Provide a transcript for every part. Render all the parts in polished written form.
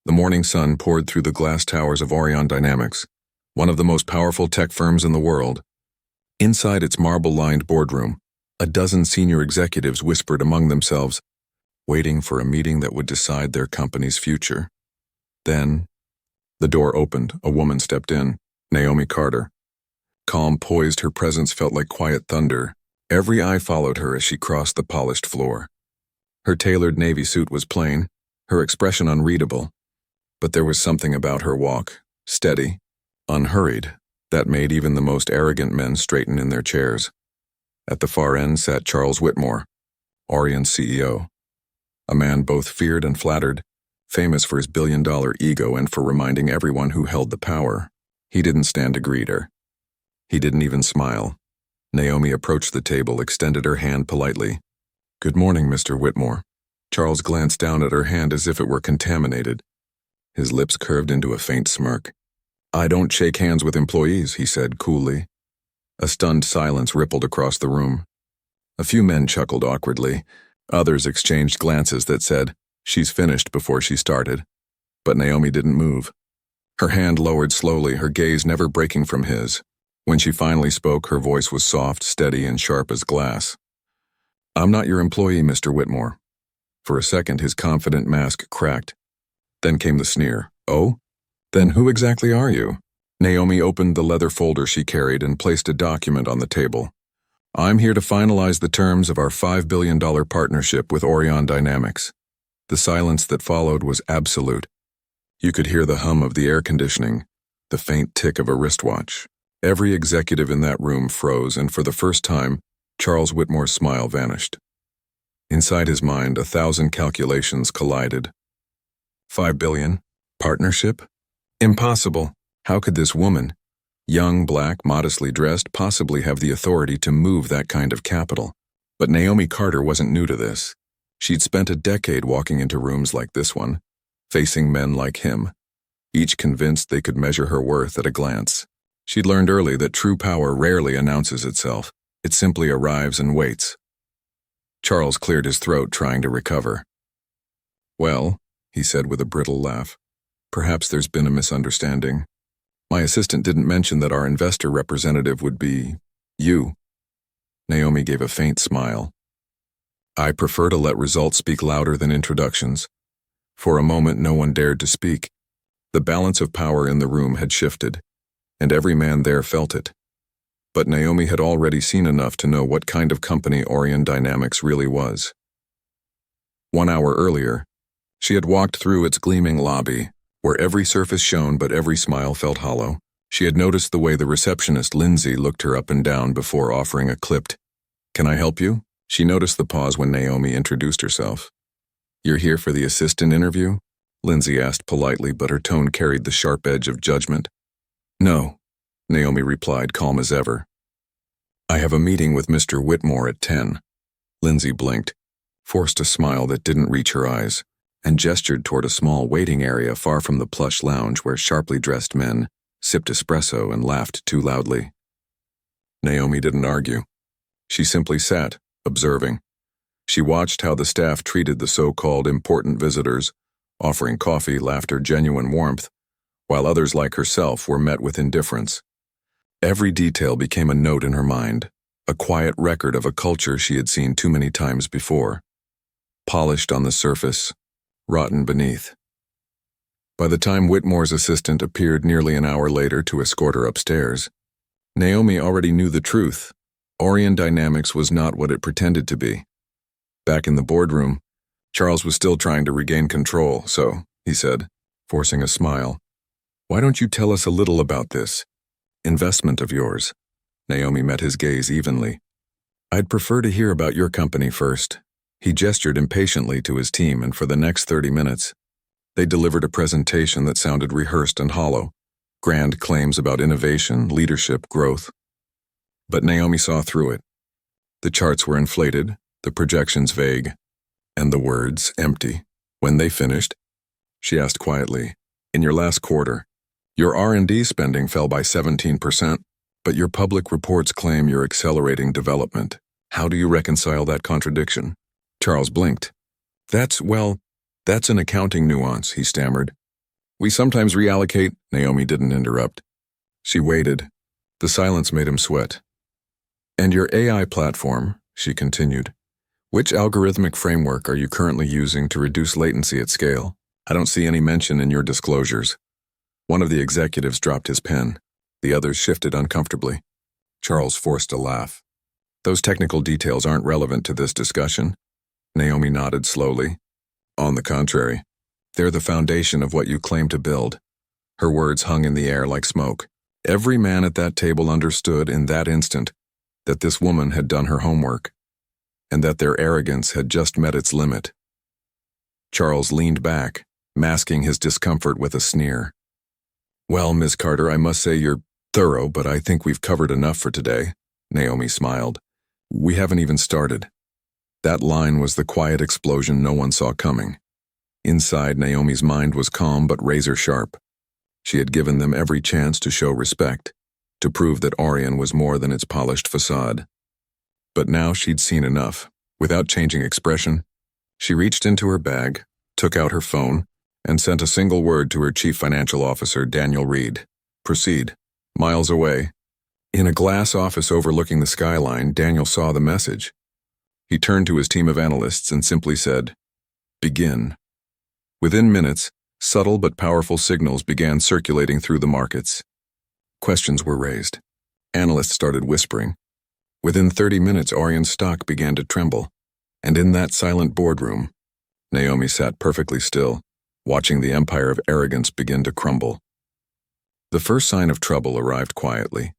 The morning sun poured through the glass towers of Orion Dynamics, one of the most powerful tech firms in the world. Inside its marble-lined boardroom, a dozen senior executives whispered among themselves, waiting for a meeting that would decide their company's future. Then, the door opened. A woman stepped in, Naomi Carter. Calm, poised, her presence felt like quiet thunder. Every eye followed her as she crossed the polished floor. Her tailored navy suit was plain, her expression unreadable, but there was something about her walk, steady, unhurried, that made even the most arrogant men straighten in their chairs. At the far end sat Charles Whitmore, Orion's CEO, a man both feared and flattered, famous for his billion-dollar ego and for reminding everyone who held the power. He didn't stand to greet her. He didn't even smile. Naomi approached the table, extended her hand politely. "Good morning, Mr. Whitmore." Charles glanced down at her hand as if it were contaminated. His lips curved into a faint smirk. "I don't shake hands with employees," he said coolly. A stunned silence rippled across the room. A few men chuckled awkwardly. Others exchanged glances that said, "She's finished," before she started. But Naomi didn't move. Her hand lowered slowly, her gaze never breaking from his. When she finally spoke, her voice was soft, steady, and sharp as glass. "I'm not your employee, Mr. Whitmore." For a second, his confident mask cracked. Then came the sneer. "Oh? Then who exactly are you?" Naomi opened the leather folder she carried and placed a document on the table. "I'm here to finalize the terms of our $5 billion partnership with Orion Dynamics." The silence that followed was absolute. You could hear the hum of the air conditioning, the faint tick of a wristwatch. Every executive in that room froze, and for the first time, Charles Whitmore's smile vanished. Inside his mind, 1,000 calculations collided. $5 billion? Partnership? Impossible. How could this woman, young, black, modestly dressed, possibly have the authority to move that kind of capital? But Naomi Carter wasn't new to this. She'd spent a decade walking into rooms like this one, facing men like him, each convinced they could measure her worth at a glance. She'd learned early that true power rarely announces itself. It simply arrives and waits. Charles cleared his throat, trying to recover. "Well," he said with a brittle laugh, "perhaps there's been a misunderstanding. My assistant didn't mention that our investor representative would be you." Naomi gave a faint smile. "I prefer to let results speak louder than introductions." For a moment, no one dared to speak. The balance of power in the room had shifted, and every man there felt it. But Naomi had already seen enough to know what kind of company Orion Dynamics really was. 1 hour earlier, she had walked through its gleaming lobby, where every surface shone but every smile felt hollow. She had noticed the way the receptionist, Lindsay, looked her up and down before offering a clipped, "Can I help you?" She noticed the pause when Naomi introduced herself. "You're here for the assistant interview?" Lindsay asked politely, but her tone carried the sharp edge of judgment. "No," Naomi replied, calm as ever. "I have a meeting with Mr. Whitmore at 10. Lindsay blinked, forced a smile that didn't reach her eyes, and gestured toward a small waiting area far from the plush lounge where sharply dressed men sipped espresso and laughed too loudly. Naomi didn't argue. She simply sat, observing. She watched how the staff treated the so-called important visitors, offering coffee, laughter, genuine warmth, while others like herself were met with indifference. Every detail became a note in her mind, a quiet record of a culture she had seen too many times before. Polished on the surface, rotten beneath. By the time Whitmore's assistant appeared nearly an hour later to escort her upstairs, Naomi already knew the truth. Orion Dynamics was not what it pretended to be. Back in the boardroom, Charles was still trying to regain control, so, he said, forcing a smile, "Why don't you tell us a little about this investment of yours?" Naomi met his gaze evenly. "I'd prefer to hear about your company first." He gestured impatiently to his team, and for the next 30 minutes, they delivered a presentation that sounded rehearsed and hollow, grand claims about innovation, leadership, growth. But Naomi saw through it. The charts were inflated, the projections vague, and the words empty. When they finished, she asked quietly, "In your last quarter, your R&D spending fell by 17%, but your public reports claim you're accelerating development. How do you reconcile that contradiction?" Charles blinked. That's an accounting nuance," he stammered. We sometimes reallocate. Naomi didn't interrupt. She waited. The silence made him sweat. And your AI platform, she continued. Which algorithmic framework are you currently using to reduce latency at scale? I don't see any mention in your disclosures. One of the executives dropped his pen. The others shifted uncomfortably. Charles forced a laugh. Those technical details aren't relevant to this discussion. Naomi nodded slowly. On the contrary, they're the foundation of what you claim to build. Her words hung in the air like smoke. Every man at that table understood in that instant that this woman had done her homework, and that their arrogance had just met its limit. Charles leaned back, masking his discomfort with a sneer. Well, Miss Carter, I must say you're thorough, but I think we've covered enough for today, Naomi smiled. We haven't even started. That line was the quiet explosion no one saw coming. Inside, Naomi's mind was calm but razor sharp. She had given them every chance to show respect, to prove that Orion was more than its polished facade. But now she'd seen enough. Without changing expression, she reached into her bag, took out her phone, and sent a single word to her chief financial officer, Daniel Reed. Proceed. Miles away. In a glass office overlooking the skyline, Daniel saw the message. He turned to his team of analysts and simply said, Begin. Within minutes, subtle but powerful signals began circulating through the markets. Questions were raised. Analysts started whispering. Within 30 minutes, Orion's stock began to tremble. And in that silent boardroom, Naomi sat perfectly still, watching the empire of arrogance begin to crumble. The first sign of trouble arrived quietly.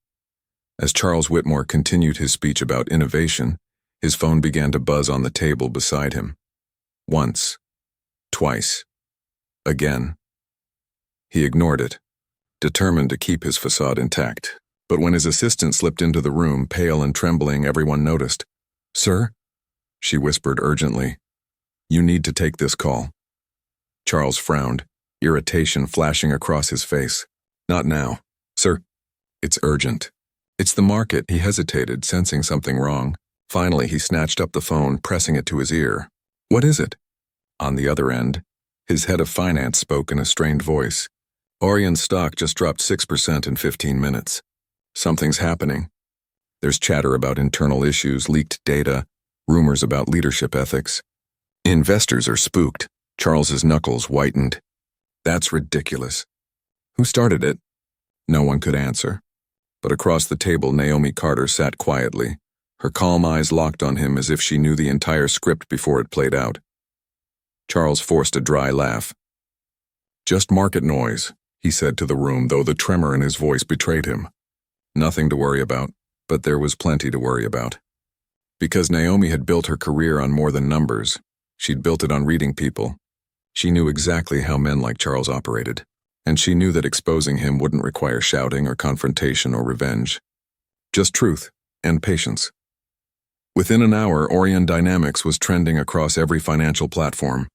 As Charles Whitmore continued his speech about innovation, his phone began to buzz on the table beside him. Once. Twice. Again. He ignored it, determined to keep his facade intact. But when his assistant slipped into the room, pale and trembling, everyone noticed. Sir? She whispered urgently. You need to take this call. Charles frowned, irritation flashing across his face. Not now. Sir, it's urgent. It's the market. He hesitated, sensing something wrong. Finally, he snatched up the phone, pressing it to his ear. What is it? On the other end, his head of finance spoke in a strained voice. Orion's stock just dropped 6% in 15 minutes. Something's happening. There's chatter about internal issues, leaked data, rumors about leadership ethics. Investors are spooked. Charles's knuckles whitened. That's ridiculous. Who started it? No one could answer. But across the table, Naomi Carter sat quietly, her calm eyes locked on him as if she knew the entire script before it played out. Charles forced a dry laugh. Just market noise, he said to the room, though the tremor in his voice betrayed him. Nothing to worry about, but there was plenty to worry about. Because Naomi had built her career on more than numbers, she'd built it on reading people. She knew exactly how men like Charles operated, and she knew that exposing him wouldn't require shouting or confrontation or revenge. Just truth and patience. Within an hour, Orion Dynamics was trending across every financial platform.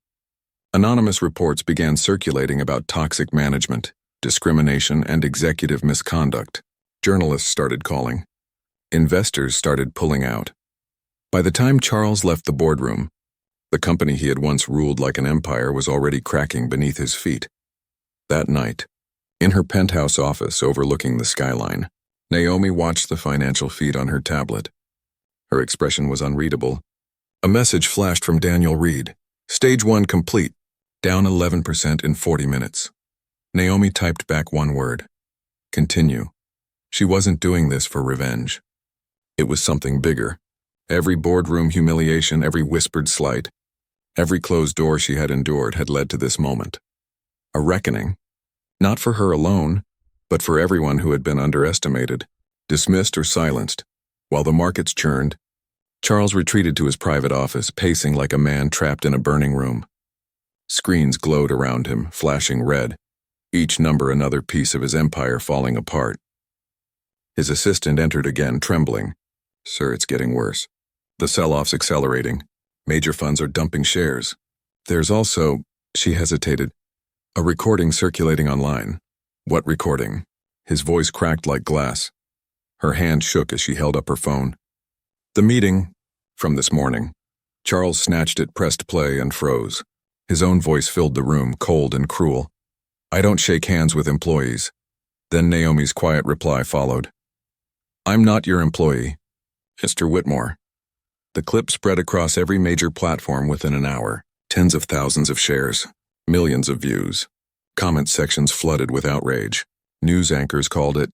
Anonymous reports began circulating about toxic management, discrimination, and executive misconduct. Journalists started calling. Investors started pulling out. By the time Charles left the boardroom, the company he had once ruled like an empire was already cracking beneath his feet. That night, in her penthouse office overlooking the skyline, Naomi watched the financial feed on her tablet. Her expression was unreadable. A message flashed from Daniel Reed. Stage 1 complete. Down 11% in 40 minutes. Naomi typed back one word. Continue. She wasn't doing this for revenge. It was something bigger. Every boardroom humiliation, every whispered slight, every closed door she had endured had led to this moment. A reckoning. Not for her alone, but for everyone who had been underestimated, dismissed or silenced. While the markets churned, Charles retreated to his private office, pacing like a man trapped in a burning room. Screens glowed around him, flashing red, each number another piece of his empire falling apart. His assistant entered again, trembling. Sir, it's getting worse. The sell-off's accelerating. Major funds are dumping shares. There's also, she hesitated, a recording circulating online. What recording? His voice cracked like glass. Her hand shook as she held up her phone. The meeting, from this morning. Charles snatched it, pressed play, and froze. His own voice filled the room, cold and cruel. I don't shake hands with employees. Then Naomi's quiet reply followed. I'm not your employee, Mr. Whitmore. The clip spread across every major platform within an hour. Tens of thousands of shares, millions of views. Comment sections flooded with outrage. News anchors called it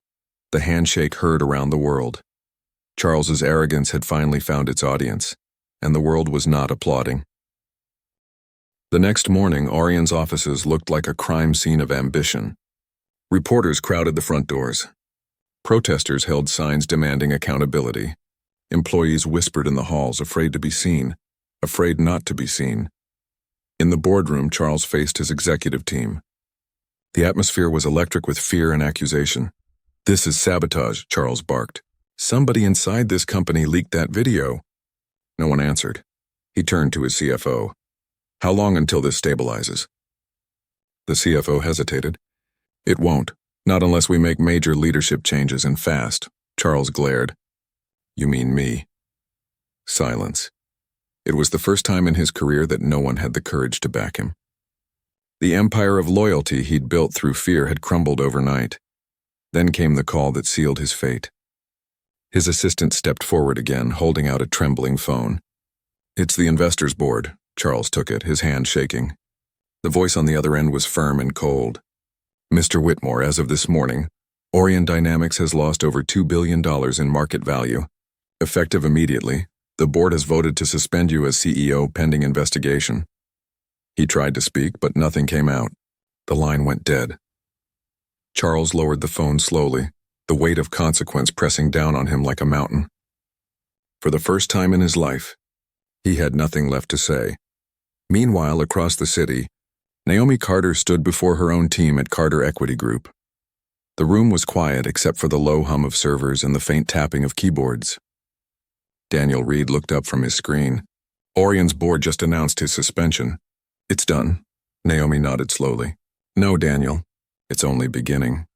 the handshake heard around the world. Charles's arrogance had finally found its audience, and the world was not applauding. The next morning, Orion's offices looked like a crime scene of ambition. Reporters crowded the front doors. Protesters held signs demanding accountability. Employees whispered in the halls, afraid to be seen, afraid not to be seen. In the boardroom, Charles faced his executive team. The atmosphere was electric with fear and accusation. This is sabotage, Charles barked. Somebody inside this company leaked that video. No one answered. He turned to his CFO. How long until this stabilizes? The CFO hesitated. It won't, not unless we make major leadership changes and fast, Charles glared. You mean me? Silence. It was the first time in his career that no one had the courage to back him. The empire of loyalty he'd built through fear had crumbled overnight. Then came the call that sealed his fate. His assistant stepped forward again, holding out a trembling phone. It's the investors' board. Charles took it, his hand shaking. The voice on the other end was firm and cold. Mr. Whitmore, as of this morning, Orion Dynamics has lost over $2 billion in market value. Effective immediately, the board has voted to suspend you as CEO pending investigation. He tried to speak, but nothing came out. The line went dead. Charles lowered the phone slowly, the weight of consequence pressing down on him like a mountain. For the first time in his life, he had nothing left to say. Meanwhile, across the city, Naomi Carter stood before her own team at Carter Equity Group. The room was quiet except for the low hum of servers and the faint tapping of keyboards. Daniel Reed looked up from his screen. Orion's board just announced his suspension. It's done. Naomi nodded slowly. No, Daniel. It's only beginning.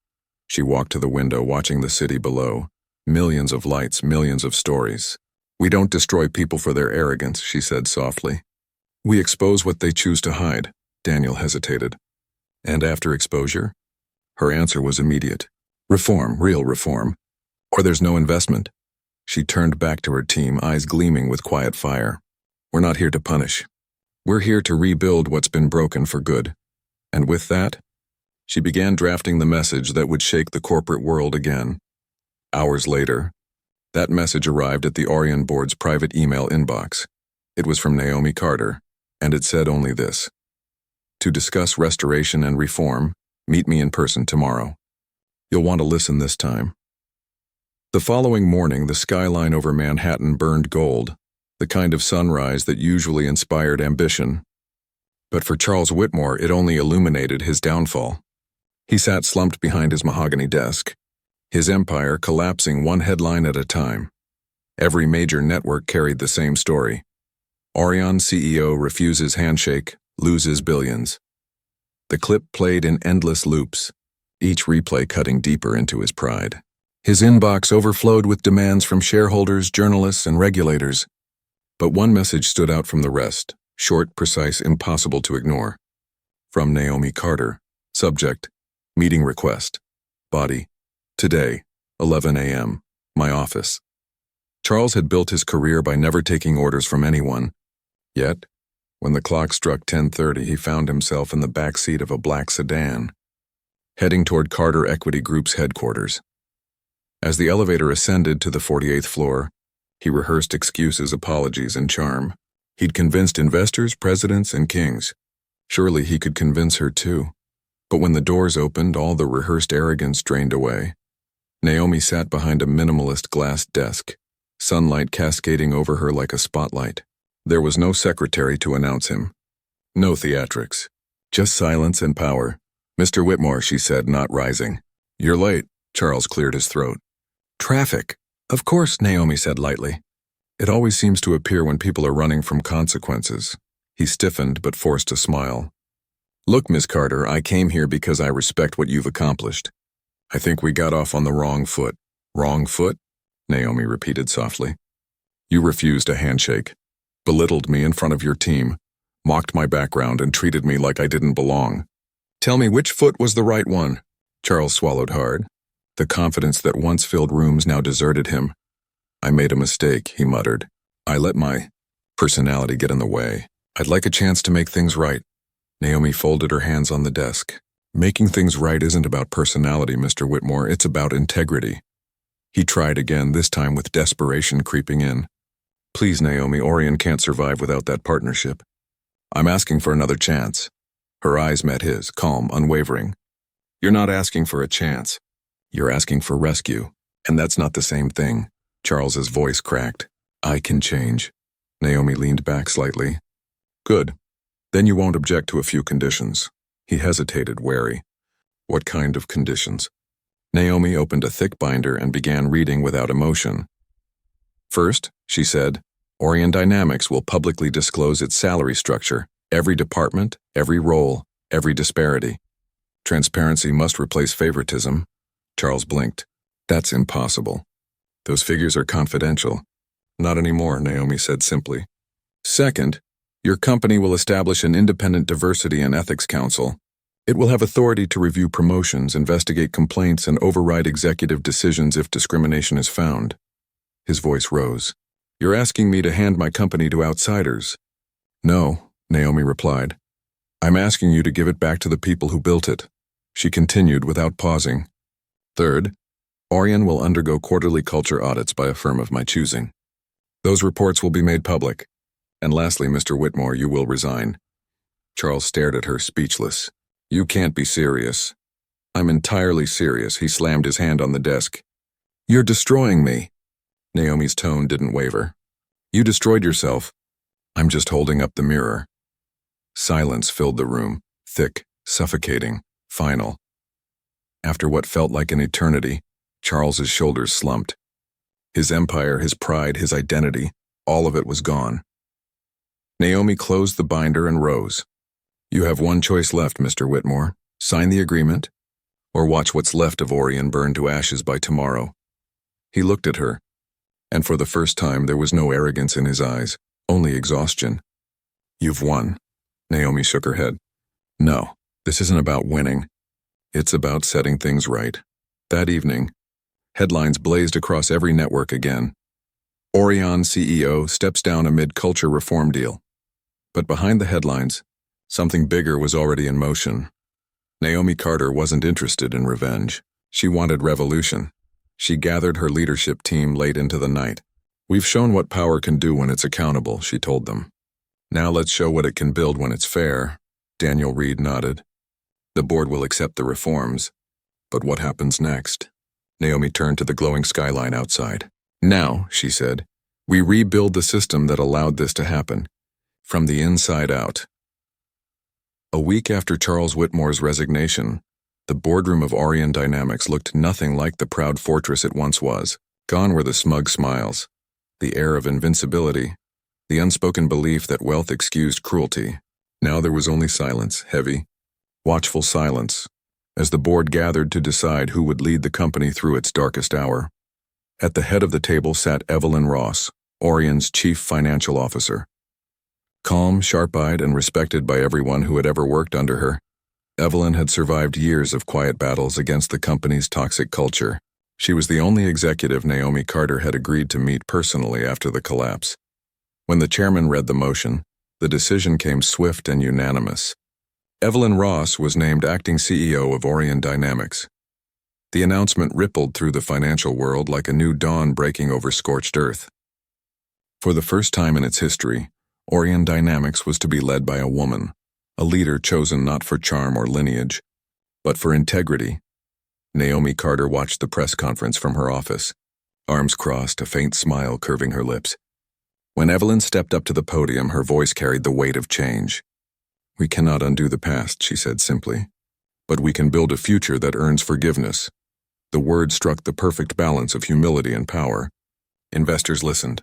She walked to the window, watching the city below. Millions of lights, millions of stories. We don't destroy people for their arrogance, she said softly. We expose what they choose to hide. Daniel hesitated. And after exposure? Her answer was immediate. Reform, real reform. Or there's no investment. She turned back to her team, eyes gleaming with quiet fire. We're not here to punish. We're here to rebuild what's been broken for good. And with that, she began drafting the message that would shake the corporate world again. Hours later, that message arrived at the Orion board's private email inbox. It was from Naomi Carter, and it said only this. To discuss restoration and reform, meet me in person tomorrow. You'll want to listen this time. The following morning, the skyline over Manhattan burned gold, the kind of sunrise that usually inspired ambition. But for Charles Whitmore, it only illuminated his downfall. He sat slumped behind his mahogany desk, his empire collapsing one headline at a time. Every major network carried the same story. Orion CEO refuses handshake, loses billions. The clip played in endless loops, each replay cutting deeper into his pride. His inbox overflowed with demands from shareholders, journalists, and regulators. But one message stood out from the rest, short, precise, impossible to ignore. From Naomi Carter. Subject, meeting request. Body, today, 11 a.m., my office. Charles had built his career by never taking orders from anyone. Yet, when the clock struck 10:30, he found himself in the back seat of a black sedan, heading toward Carter Equity Group's headquarters. As the elevator ascended to the 48th floor, he rehearsed excuses, apologies, and charm. He'd convinced investors, presidents, and kings. Surely he could convince her too. But when the doors opened, all the rehearsed arrogance drained away. Naomi sat behind a minimalist glass desk, sunlight cascading over her like a spotlight. There was no secretary to announce him. No theatrics. Just silence and power. Mr. Whitmore, she said, not rising. You're late. Charles cleared his throat. Traffic. Of course, Naomi said lightly. It always seems to appear when people are running from consequences. He stiffened but forced a smile. Look, Miss Carter, I came here because I respect what you've accomplished. I think we got off on the wrong foot. Wrong foot? Naomi repeated softly. You refused a handshake, belittled me in front of your team, mocked my background, and treated me like I didn't belong. Tell me which foot was the right one. Charles swallowed hard. The confidence that once filled rooms now deserted him. I made a mistake, he muttered. I let my personality get in the way. I'd like a chance to make things right. Naomi folded her hands on the desk. Making things right isn't about personality, Mr. Whitmore, it's about integrity. He tried again, this time with desperation creeping in. Please, Naomi, Orion can't survive without that partnership. I'm asking for another chance. Her eyes met his, calm, unwavering. You're not asking for a chance. You're asking for rescue, and that's not the same thing. Charles's voice cracked. I can change. Naomi leaned back slightly. Good. Then you won't object to a few conditions. He hesitated, wary. What kind of conditions? Naomi opened a thick binder and began reading without emotion. First, she said, Orion Dynamics will publicly disclose its salary structure, every department, every role, every disparity. Transparency must replace favoritism. Charles blinked. That's impossible. Those figures are confidential. Not anymore, Naomi said simply. Second, your company will establish an independent diversity and ethics council. It will have authority to review promotions, investigate complaints, and override executive decisions if discrimination is found. His voice rose. You're asking me to hand my company to outsiders. No, Naomi replied. I'm asking you to give it back to the people who built it. She continued without pausing. Third, Orion will undergo quarterly culture audits by a firm of my choosing. Those reports will be made public. And lastly, Mr. Whitmore, you will resign. Charles stared at her, speechless. You can't be serious. I'm entirely serious. He slammed his hand on the desk. You're destroying me. Naomi's tone didn't waver. You destroyed yourself. I'm just holding up the mirror. Silence filled the room, thick, suffocating, final. After what felt like an eternity, Charles's shoulders slumped. His empire, his pride, his identity, all of it was gone. Naomi closed the binder and rose. You have one choice left, Mr. Whitmore. Sign the agreement, or watch what's left of Orion burn to ashes by tomorrow. He looked at her, and for the first time there was no arrogance in his eyes, only exhaustion. You've won. Naomi shook her head. No, this isn't about winning. It's about setting things right. That evening, headlines blazed across every network again. Orion CEO steps down amid culture reform deal. But behind the headlines, something bigger was already in motion. Naomi Carter wasn't interested in revenge. She wanted revolution. She gathered her leadership team late into the night. We've shown what power can do when it's accountable, she told them. Now let's show what it can build when it's fair. Daniel Reed nodded. The board will accept the reforms. But what happens next? Naomi turned to the glowing skyline outside. Now, she said, we rebuild the system that allowed this to happen. From the inside out. A week after Charles Whitmore's resignation, the boardroom of Orion Dynamics looked nothing like the proud fortress it once was. Gone were the smug smiles, the air of invincibility, the unspoken belief that wealth excused cruelty. Now there was only silence, heavy, watchful silence, as the board gathered to decide who would lead the company through its darkest hour. At the head of the table sat Evelyn Ross, Orion's chief financial officer. Calm, sharp-eyed, and respected by everyone who had ever worked under her, Evelyn had survived years of quiet battles against the company's toxic culture. She was the only executive Naomi Carter had agreed to meet personally after the collapse. When the chairman read the motion, the decision came swift and unanimous. Evelyn Ross was named acting CEO of Orion Dynamics. The announcement rippled through the financial world like a new dawn breaking over scorched earth. For the first time in its history, Orion Dynamics was to be led by a woman, a leader chosen not for charm or lineage, but for integrity. Naomi Carter watched the press conference from her office, arms crossed, a faint smile curving her lips. When Evelyn stepped up to the podium, her voice carried the weight of change. We cannot undo the past, she said simply, but we can build a future that earns forgiveness. The words struck the perfect balance of humility and power. Investors listened.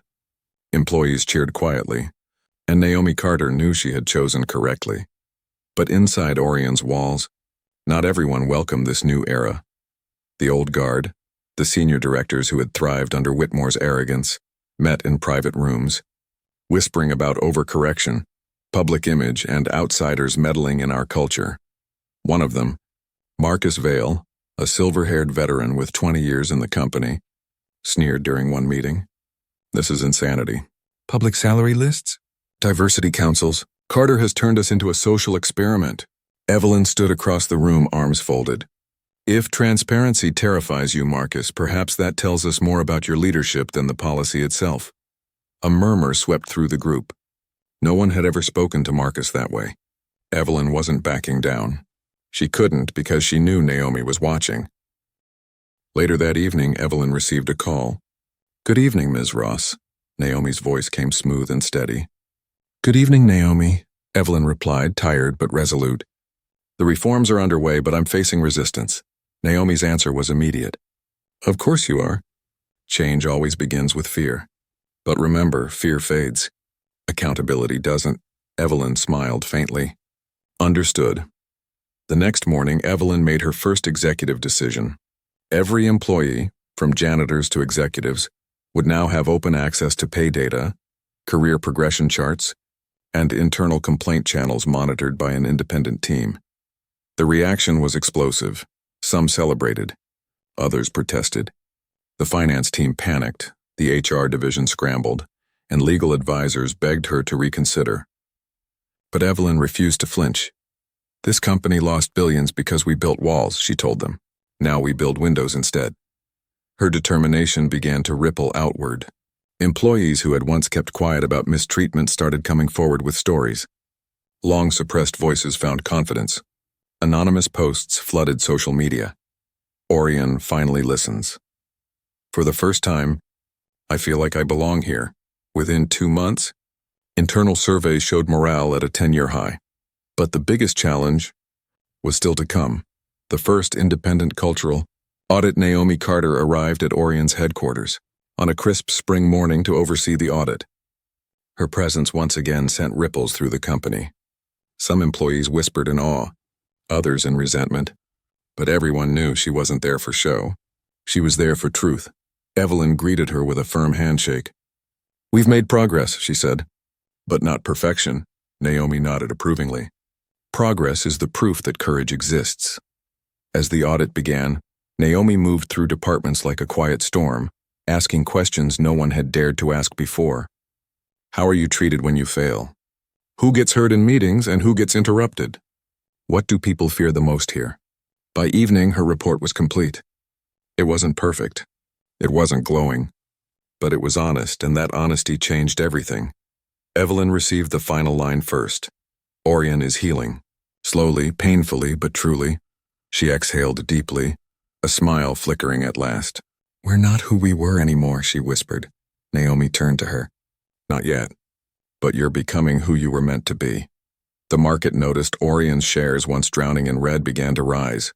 Employees cheered quietly. And Naomi Carter knew she had chosen correctly. But inside Orion's walls, not everyone welcomed this new era. The old guard, the senior directors who had thrived under Whitmore's arrogance, met in private rooms, whispering about overcorrection, public image, and outsiders meddling in our culture. One of them, Marcus Vale, a silver-haired veteran with 20 years in the company, sneered during one meeting. This is insanity. Public salary lists? Diversity councils? Carter has turned us into a social experiment. Evelyn stood across the room, arms folded. If transparency terrifies you, Marcus, perhaps that tells us more about your leadership than the policy itself. A murmur swept through the group. No one had ever spoken to Marcus that way. Evelyn wasn't backing down. She couldn't because she knew Naomi was watching. Later that evening, Evelyn received a call. "Good evening, Ms. Ross." Naomi's voice came smooth and steady. "Good evening, Naomi," Evelyn replied, tired but resolute. "The reforms are underway, but I'm facing resistance." Naomi's answer was immediate. "Of course you are. Change always begins with fear. But remember, fear fades. Accountability doesn't." Evelyn smiled faintly. "Understood." The next morning, Evelyn made her first executive decision. Every employee, from janitors to executives, would now have open access to pay data, career progression charts, and internal complaint channels monitored by an independent team. The reaction was explosive. Some celebrated. Others protested. The finance team panicked, the HR division scrambled, and legal advisors begged her to reconsider. But Evelyn refused to flinch. "This company lost billions because we built walls," she told them. "Now we build windows instead." Her determination began to ripple outward. Employees who had once kept quiet about mistreatment started coming forward with stories. Long-suppressed voices found confidence. Anonymous posts flooded social media. Orion finally listens. "For the first time, I feel like I belong here." Within 2 months, internal surveys showed morale at a 10-year high. But the biggest challenge was still to come. The first independent cultural audit. Naomi Carter arrived at Orion's headquarters on a crisp spring morning to oversee the audit. Her presence once again sent ripples through the company. Some employees whispered in awe, others in resentment. But everyone knew she wasn't there for show. She was there for truth. Evelyn greeted her with a firm handshake. "We've made progress," she said. "But not perfection." Naomi nodded approvingly. "Progress is the proof that courage exists." As the audit began, Naomi moved through departments like a quiet storm, asking questions no one had dared to ask before. How are you treated when you fail? Who gets heard in meetings and who gets interrupted? What do people fear the most here? By evening, her report was complete. It wasn't perfect. It wasn't glowing. But it was honest, and that honesty changed everything. Evelyn received the final line first. "Orion is healing." Slowly, painfully, but truly. She exhaled deeply, a smile flickering at last. "We're not who we were anymore," she whispered. Naomi turned to her. "Not yet. But you're becoming who you were meant to be." The market noticed Orion's shares, once drowning in red, began to rise.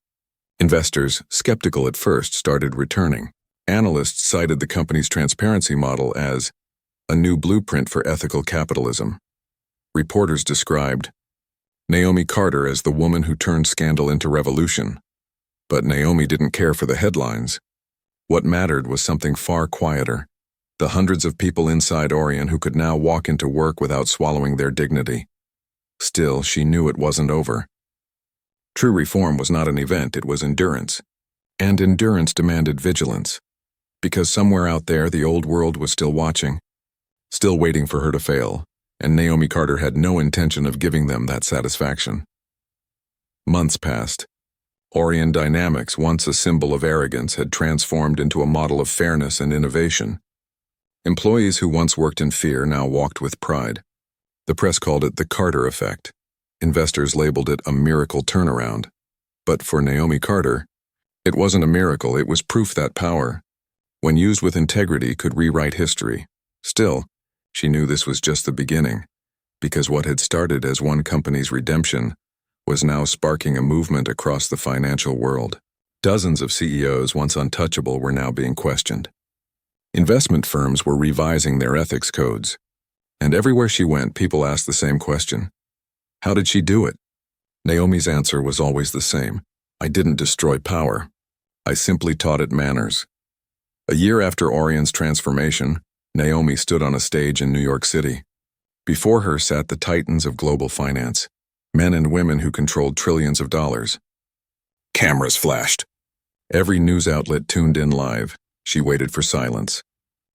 Investors, skeptical at first, started returning. Analysts cited the company's transparency model as a new blueprint for ethical capitalism. Reporters described Naomi Carter as the woman who turned scandal into revolution. But Naomi didn't care for the headlines. What mattered was something far quieter. The hundreds of people inside Orion who could now walk into work without swallowing their dignity. Still, she knew it wasn't over. True reform was not an event, it was endurance. And endurance demanded vigilance. Because somewhere out there, the old world was still watching, still waiting for her to fail, and Naomi Carter had no intention of giving them that satisfaction. Months passed. Orion Dynamics, once a symbol of arrogance, had transformed into a model of fairness and innovation. Employees who once worked in fear now walked with pride. The press called it the Carter effect. Investors labeled it a miracle turnaround. But for Naomi Carter, it wasn't a miracle, it was proof that power, when used with integrity, could rewrite history. Still, she knew this was just the beginning, because what had started as one company's redemption was now sparking a movement across the financial world. Dozens of CEOs, once untouchable, were now being questioned. Investment firms were revising their ethics codes. And everywhere she went, people asked the same question. How did she do it? Naomi's answer was always the same. I didn't destroy power. I simply taught it manners. A year after Orion's transformation, Naomi stood on a stage in New York City. Before her sat the titans of global finance. Men and women who controlled trillions of dollars. Cameras flashed. Every news outlet tuned in live. She waited for silence.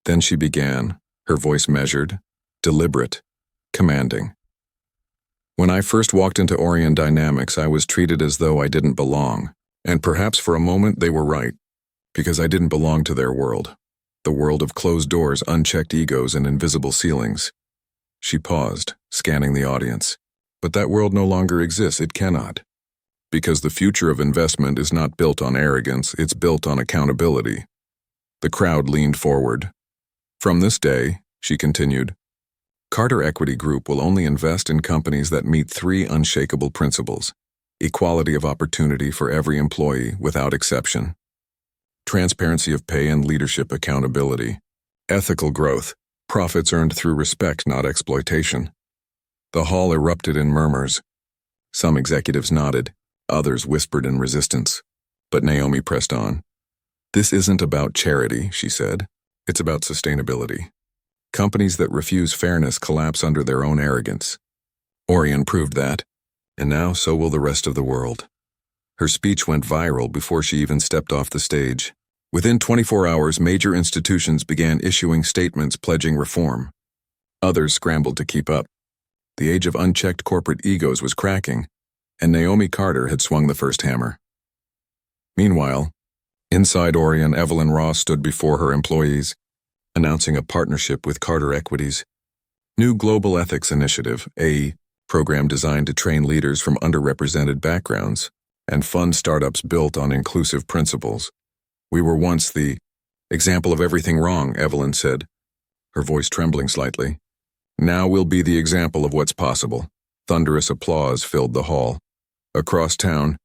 Then she began, her voice measured, deliberate, commanding. When I first walked into Orion Dynamics, I was treated as though I didn't belong. And perhaps for a moment they were right, because I didn't belong to their world. The world of closed doors, unchecked egos, and invisible ceilings. She paused, scanning the audience. But that world no longer exists. It cannot. Because the future of investment is not built on arrogance, it's built on accountability. The crowd leaned forward. From this day, she continued, Carter Equity Group will only invest in companies that meet 3 unshakable principles. Equality of opportunity for every employee without exception. Transparency of pay and leadership accountability. Ethical growth. Profits earned through respect, not exploitation. The hall erupted in murmurs. Some executives nodded, others whispered in resistance. But Naomi pressed on. This isn't about charity, she said. It's about sustainability. Companies that refuse fairness collapse under their own arrogance. Orion proved that, and now so will the rest of the world. Her speech went viral before she even stepped off the stage. Within 24 hours, major institutions began issuing statements pledging reform. Others scrambled to keep up. The age of unchecked corporate egos was cracking, and Naomi Carter had swung the first hammer. Meanwhile, inside Orion, Evelyn Ross stood before her employees, announcing a partnership with Carter Equity's new Global Ethics Initiative, a program designed to train leaders from underrepresented backgrounds and fund startups built on inclusive principles. We were once the example of everything wrong, Evelyn said, her voice trembling slightly. Now we'll be the example of what's possible. Thunderous applause filled the hall. Across town,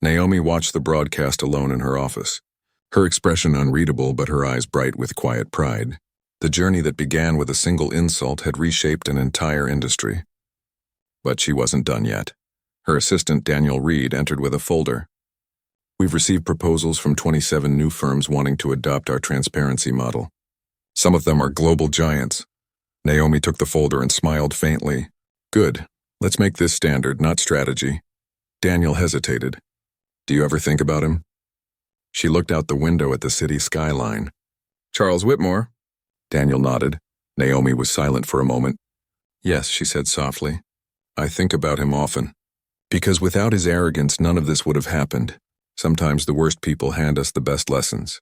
Naomi watched the broadcast alone in her office, her expression unreadable but her eyes bright with quiet pride. The journey that began with a single insult had reshaped an entire industry. But she wasn't done yet. Her assistant, Daniel Reed, entered with a folder. We've received proposals from 27 new firms wanting to adopt our transparency model. Some of them are global giants. Naomi took the folder and smiled faintly. Good. Let's make this standard, not strategy. Daniel hesitated. Do you ever think about him? She looked out the window at the city skyline. Charles Whitmore. Daniel nodded. Naomi was silent for a moment. Yes, she said softly. I think about him often. Because without his arrogance, none of this would have happened. Sometimes the worst people hand us the best lessons.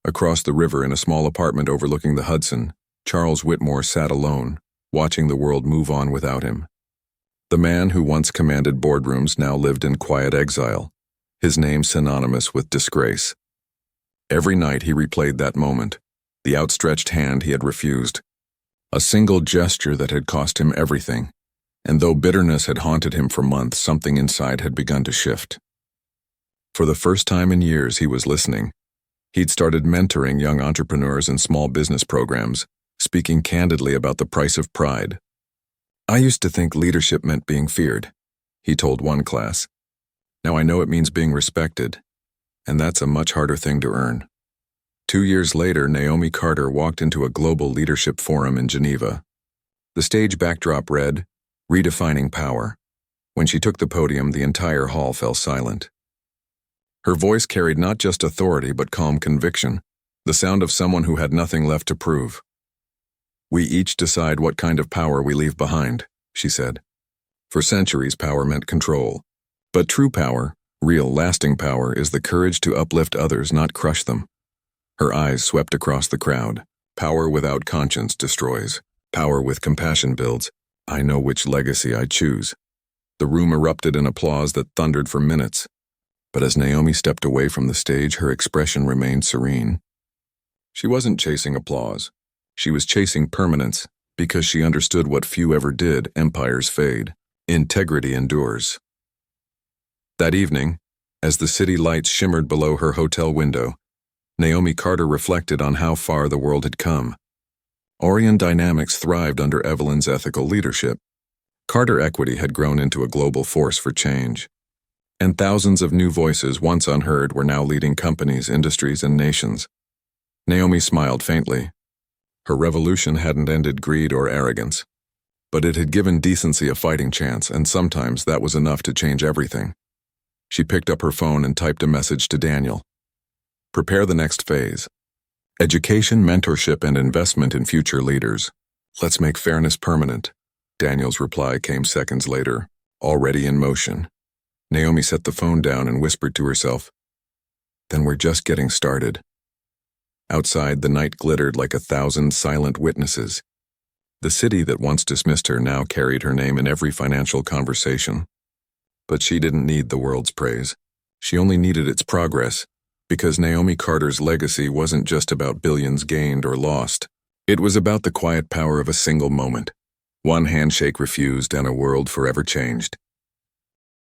Across the river in a small apartment overlooking the Hudson, Charles Whitmore sat alone, watching the world move on without him. The man who once commanded boardrooms now lived in quiet exile, his name synonymous with disgrace. Every night he replayed that moment, the outstretched hand he had refused, a single gesture that had cost him everything, and though bitterness had haunted him for months, something inside had begun to shift. For the first time in years, he was listening. He'd started mentoring young entrepreneurs in small business programs, speaking candidly about the price of pride. I used to think leadership meant being feared, he told one class. Now I know it means being respected, and that's a much harder thing to earn. 2 years later, Naomi Carter walked into a global leadership forum in Geneva. The stage backdrop read, Redefining Power. When she took the podium, the entire hall fell silent. Her voice carried not just authority but calm conviction, the sound of someone who had nothing left to prove. We each decide what kind of power we leave behind, she said. For centuries, power meant control. But true power, real lasting power, is the courage to uplift others, not crush them. Her eyes swept across the crowd. Power without conscience destroys. Power with compassion builds. I know which legacy I choose. The room erupted in applause that thundered for minutes. But as Naomi stepped away from the stage, her expression remained serene. She wasn't chasing applause. She was chasing permanence, because she understood what few ever did: empires fade. Integrity endures. That evening, as the city lights shimmered below her hotel window, Naomi Carter reflected on how far the world had come. Orion Dynamics thrived under Evelyn's ethical leadership. Carter Equity had grown into a global force for change. And thousands of new voices, once unheard, were now leading companies, industries, and nations. Naomi smiled faintly. Her revolution hadn't ended greed or arrogance, But it had given decency a fighting chance, and sometimes that was enough to change everything. She picked up her phone and typed a message to Daniel. Prepare the next phase. Education, mentorship, and investment in future leaders. Let's make fairness permanent. Daniel's reply came seconds later, already in motion. Naomi set the phone down and whispered to herself, "Then we're just getting started." Outside, the night glittered like 1,000 silent witnesses. The city that once dismissed her now carried her name in every financial conversation. But she didn't need the world's praise. She only needed its progress, because Naomi Carter's legacy wasn't just about billions gained or lost. It was about the quiet power of a single moment. One handshake refused and a world forever changed.